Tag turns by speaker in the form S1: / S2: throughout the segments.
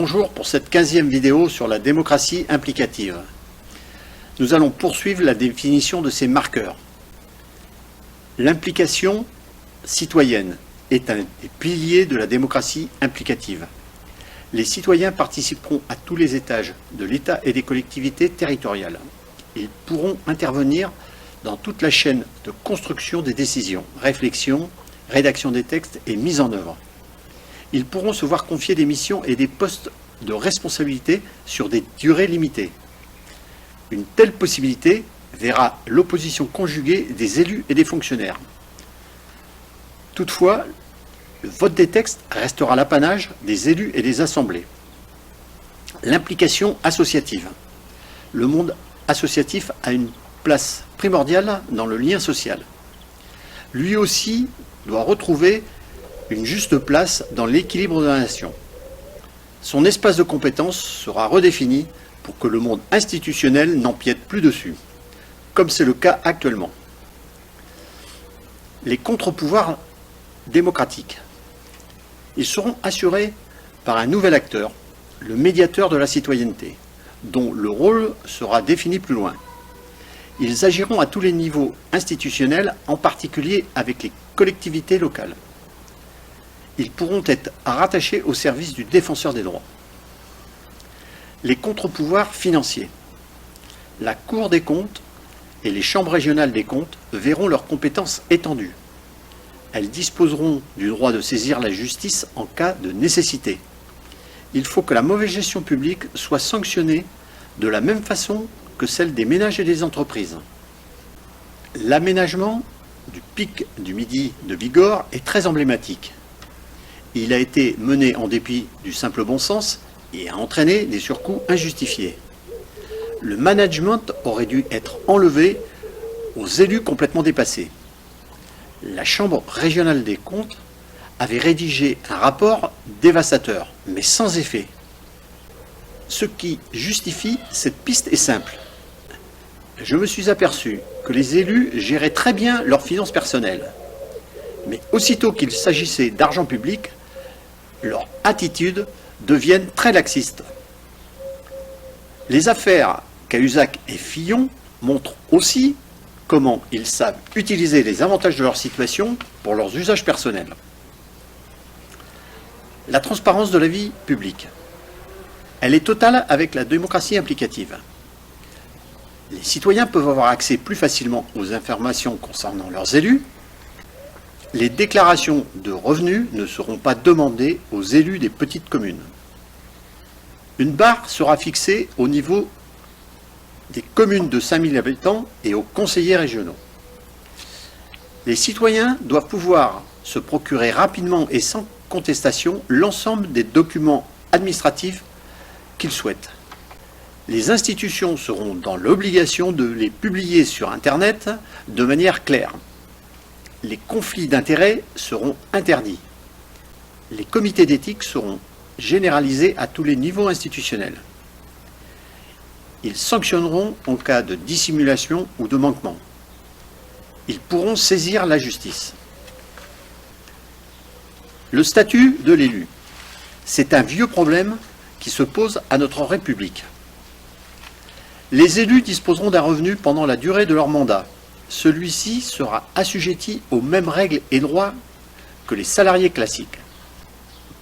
S1: Bonjour pour cette 15e vidéo sur la démocratie implicative. Nous allons poursuivre la définition de ces marqueurs. L'implication citoyenne est un des piliers de la démocratie implicative. Les citoyens participeront à tous les étages de l'État et des collectivités territoriales. Ils pourront intervenir dans toute la chaîne de construction des décisions, réflexion, rédaction des textes et mise en œuvre. Ils pourront se voir confier des missions et des postes de responsabilité sur des durées limitées. Une telle possibilité verra l'opposition conjuguée des élus et des fonctionnaires. Toutefois, le vote des textes restera l'apanage des élus et des assemblées. L'implication associative. Le monde associatif a une place primordiale dans le lien social. Lui aussi doit retrouver une juste place dans l'équilibre de la nation. Son espace de compétence sera redéfini pour que le monde institutionnel n'empiète plus dessus, comme c'est le cas actuellement. Les contre-pouvoirs démocratiques. Ils seront assurés par un nouvel acteur, le médiateur de la citoyenneté, dont le rôle sera défini plus loin. Ils agiront à tous les niveaux institutionnels, en particulier avec les collectivités locales. Ils pourront être rattachés au service du défenseur des droits. Les contre-pouvoirs financiers. La Cour des comptes et les chambres régionales des comptes verront leurs compétences étendues. Elles disposeront du droit de saisir la justice en cas de nécessité. Il faut que la mauvaise gestion publique soit sanctionnée de la même façon que celle des ménages et des entreprises. L'aménagement du pic du Midi de Bigorre est très emblématique. Il a été mené en dépit du simple bon sens et a entraîné des surcoûts injustifiés. Le management aurait dû être enlevé aux élus complètement dépassés. La Chambre régionale des comptes avait rédigé un rapport dévastateur, mais sans effet. Ce qui justifie cette piste est simple. Je me suis aperçu que les élus géraient très bien leurs finances personnelles. Mais aussitôt qu'il s'agissait d'argent public, leurs attitudes deviennent très laxistes. Les affaires Cahuzac et Fillon montrent aussi comment ils savent utiliser les avantages de leur situation pour leurs usages personnels. La transparence de la vie publique. Elle est totale avec la démocratie implicative. Les citoyens peuvent avoir accès plus facilement aux informations concernant leurs élus. Les déclarations de revenus ne seront pas demandées aux élus des petites communes. Une barre sera fixée au niveau des communes de 5000 habitants et aux conseillers régionaux. Les citoyens doivent pouvoir se procurer rapidement et sans contestation l'ensemble des documents administratifs qu'ils souhaitent. Les institutions seront dans l'obligation de les publier sur Internet de manière claire. Les conflits d'intérêts seront interdits. Les comités d'éthique seront généralisés à tous les niveaux institutionnels. Ils sanctionneront en cas de dissimulation ou de manquement. Ils pourront saisir la justice. Le statut de l'élu. C'est un vieux problème qui se pose à notre République. Les élus disposeront d'un revenu pendant la durée de leur mandat. Celui-ci sera assujetti aux mêmes règles et droits que les salariés classiques.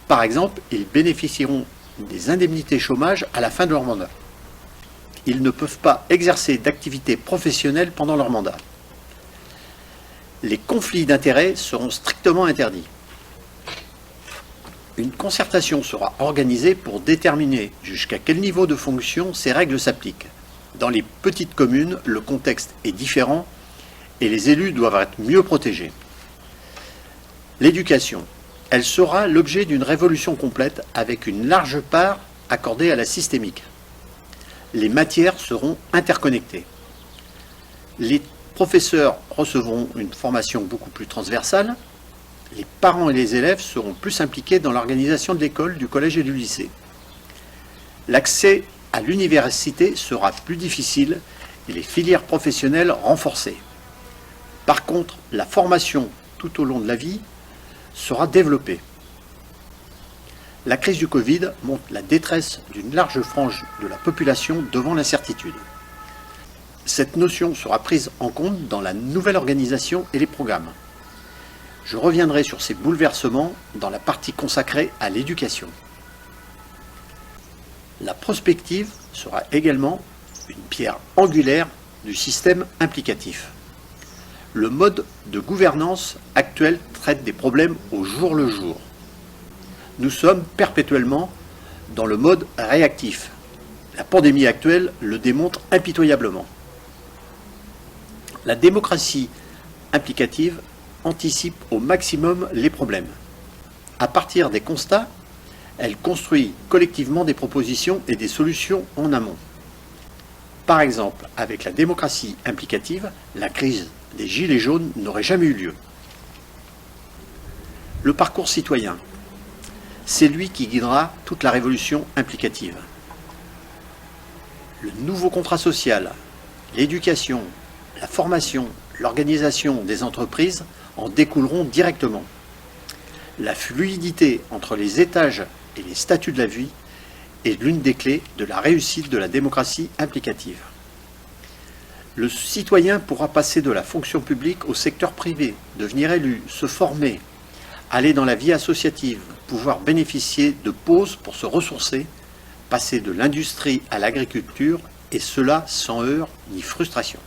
S1: Par exemple, ils bénéficieront des indemnités chômage à la fin de leur mandat. Ils ne peuvent pas exercer d'activité professionnelle pendant leur mandat. Les conflits d'intérêts seront strictement interdits. Une concertation sera organisée pour déterminer jusqu'à quel niveau de fonction ces règles s'appliquent. Dans les petites communes, le contexte est différent et les élus doivent être mieux protégés. L'éducation. Elle sera l'objet d'une révolution complète avec une large part accordée à la systémique. Les matières seront interconnectées. Les professeurs recevront une formation beaucoup plus transversale. Les parents et les élèves seront plus impliqués dans l'organisation de l'école, du collège et du lycée. L'accès à l'université sera plus difficile et les filières professionnelles renforcées. Par contre, la formation tout au long de la vie sera développée. La crise du Covid montre la détresse d'une large frange de la population devant l'incertitude. Cette notion sera prise en compte dans la nouvelle organisation et les programmes. Je reviendrai sur ces bouleversements dans la partie consacrée à l'éducation. La prospective sera également une pierre angulaire du système implicatif. Le mode de gouvernance actuel traite des problèmes au jour le jour. Nous sommes perpétuellement dans le mode réactif. La pandémie actuelle le démontre impitoyablement. La démocratie implicative anticipe au maximum les problèmes. À partir des constats, elle construit collectivement des propositions et des solutions en amont. Par exemple, avec la démocratie implicative, la crise des Gilets jaunes n'aurait jamais eu lieu. Le parcours citoyen, c'est lui qui guidera toute la révolution implicative. Le nouveau contrat social, l'éducation, la formation, l'organisation des entreprises en découleront directement. La fluidité entre les étages et les statuts de la vie est l'une des clés de la réussite de la démocratie implicative. Le citoyen pourra passer de la fonction publique au secteur privé, devenir élu, se former, aller dans la vie associative, pouvoir bénéficier de pauses pour se ressourcer, passer de l'industrie à l'agriculture, et cela sans heurts ni frustration.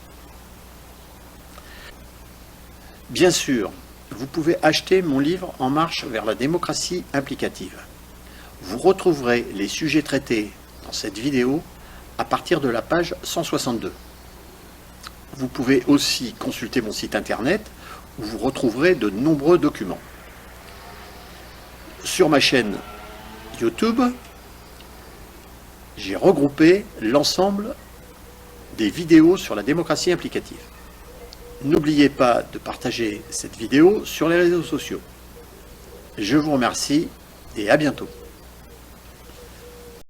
S1: Bien sûr, vous pouvez acheter mon livre En marche vers la démocratie implicative. Vous retrouverez les sujets traités dans cette vidéo à partir de la page 162. Vous pouvez aussi consulter mon site internet où vous retrouverez de nombreux documents. Sur ma chaîne YouTube, j'ai regroupé l'ensemble des vidéos sur la démocratie implicative. N'oubliez pas de partager cette vidéo sur les réseaux sociaux. Je vous remercie et à bientôt.